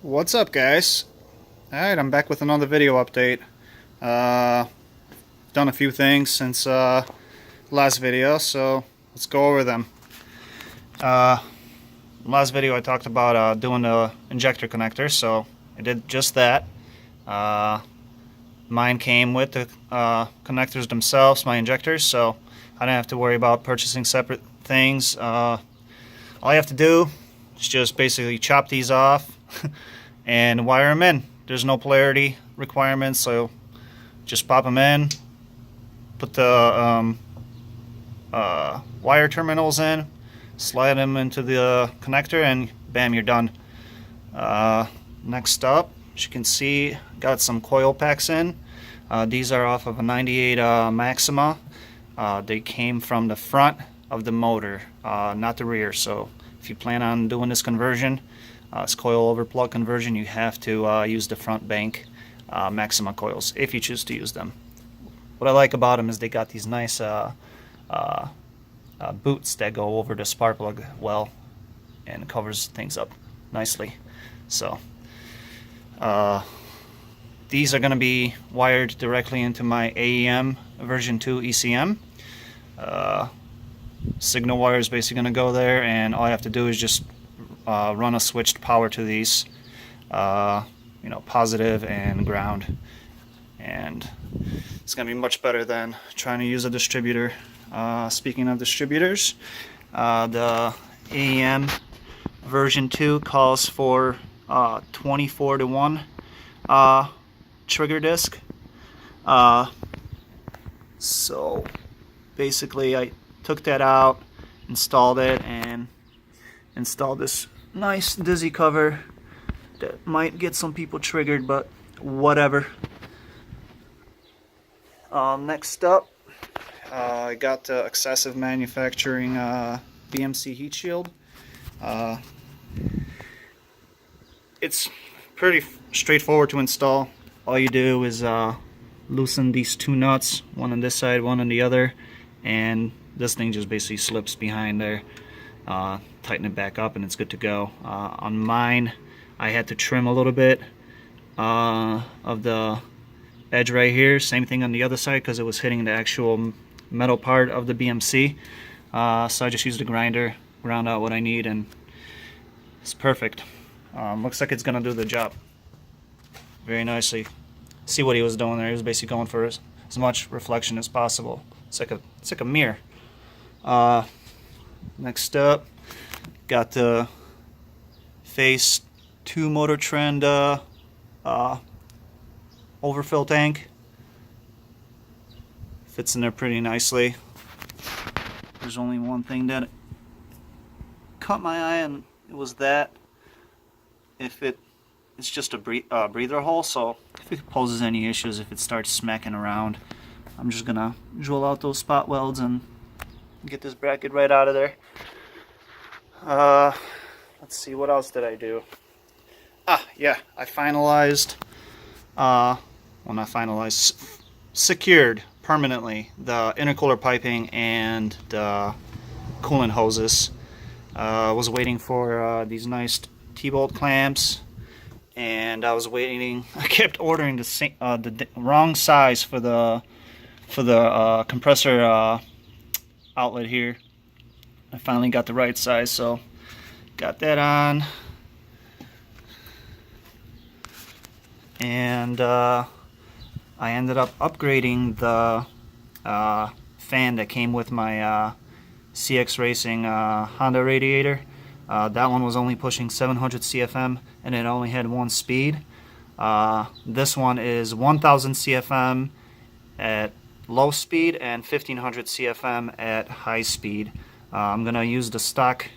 What's up, guys? Alright, I'm back with another video update. Done a few things since last video, so let's go over them. Last video I talked about doing the injector connector, so I did just that. Mine came with the connectors themselves, my injectors, so I didn't have to worry about purchasing separate things. All I have to do is just basically chop these off and wire them in. There's no polarity requirements, so just pop them in, put the wire terminals in, slide them into the connector, and bam, you're done. Next up, as you can see, got some coil packs in. These are off of a 98 Maxima. They came from the front of the motor, not the rear, so if you plan on doing this conversion, this coil overplug conversion, you have to use the front bank Maxima coils if you choose to use them. What I like about them is they got these nice boots that go over the spark plug well and covers things up nicely. So these are going to be wired directly into my AEM version 2 ECM. Signal wire is basically going to go there, and all I have to do is just run a switched power to these, positive and ground, and it's going to be much better than trying to use a distributor. Speaking of distributors, the AEM version 2 calls for 24-to-1 trigger disc. So basically I took that out, installed it, and installed this nice dizzy cover that might get some people triggered, but whatever. Next up, I got the Excessive Manufacturing BMC heat shield. It's pretty straightforward to install. All you do is loosen these two nuts, one on this side, one on the other, and this thing just basically slips behind there. Tighten it back up and it's good to go. On mine, I had to trim a little bit of the edge right here. Same thing on the other side because it was hitting the actual metal part of the BMC. So I just used a grinder, ground out what I need, and it's perfect. Looks like it's gonna do the job very nicely. See what he was doing there? He was basically going for as much reflection as possible. It's like a mirror. Next up, got the Phase 2 Motor Trend overfill tank. Fits in there pretty nicely. There's only one thing that caught my eye, and it was that it's just a breather hole, so if it poses any issues, if it starts smacking around, I'm just gonna drill out those spot welds and get this bracket right out of there. Let's see, what else did I do? Yeah, I finalized, secured permanently the intercooler piping and the coolant hoses. Was waiting for these nice T-bolt clamps, and I kept ordering the wrong size for the compressor outlet here. I finally got the right size, so got that on, and I ended up upgrading the fan that came with my CX Racing Honda radiator. That one was only pushing 700 CFM, and it only had one speed. This one is 1000 CFM at low speed and 1500 CFM at high speed. I'm gonna use the stock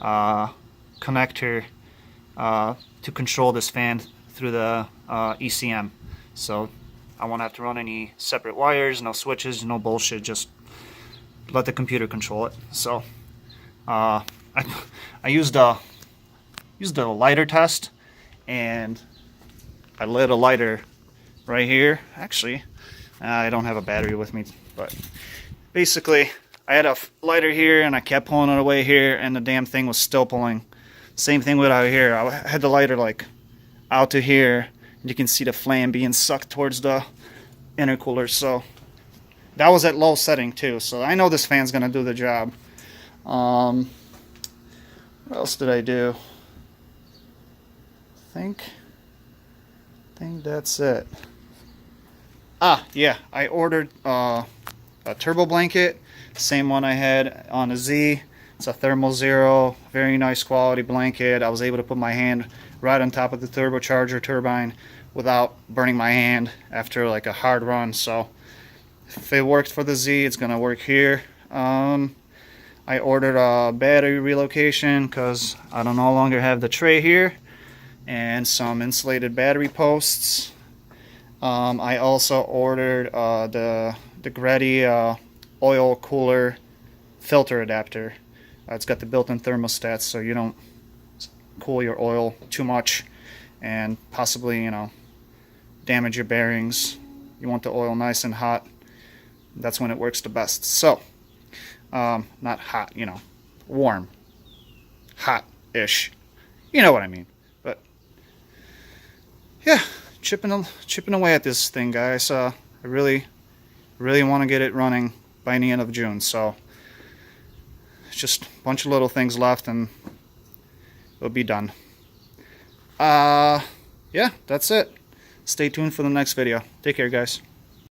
connector to control this fan through the ECM, so I won't have to run any separate wires, no switches, no bullshit, just let the computer control it. So I used a lighter test, and I lit a lighter right here. Actually, I don't have a battery with me, but basically I had a lighter here and I kept pulling it away here, and the damn thing was still pulling. Same thing with out here. I had the lighter like out to here. You can see the flame being sucked towards the intercooler. So that was at low setting too. So I know this fan's gonna do the job. What else did I do? I think that's it. Ah, yeah, I ordered a turbo blanket, same one I had on the Z. It's a Thermal Zero, very nice quality blanket. I was able to put my hand right on top of the turbocharger turbine without burning my hand after like a hard run. So if it worked for the Z, it's gonna work here. I ordered a battery relocation because I don't no longer have the tray here, and some insulated battery posts. I also ordered the Greddy oil cooler filter adapter. It's got the built-in thermostats, so you don't cool your oil too much and possibly, you know, damage your bearings. You want the oil nice and hot. That's when it works the best. So, not hot, you know, warm, hot-ish. You know what I mean. But yeah, chipping away at this thing, guys. I really want to get it running by the end of June. So it's just a bunch of little things left, and it'll be done. Yeah, that's it. Stay tuned for the next video. Take care, guys.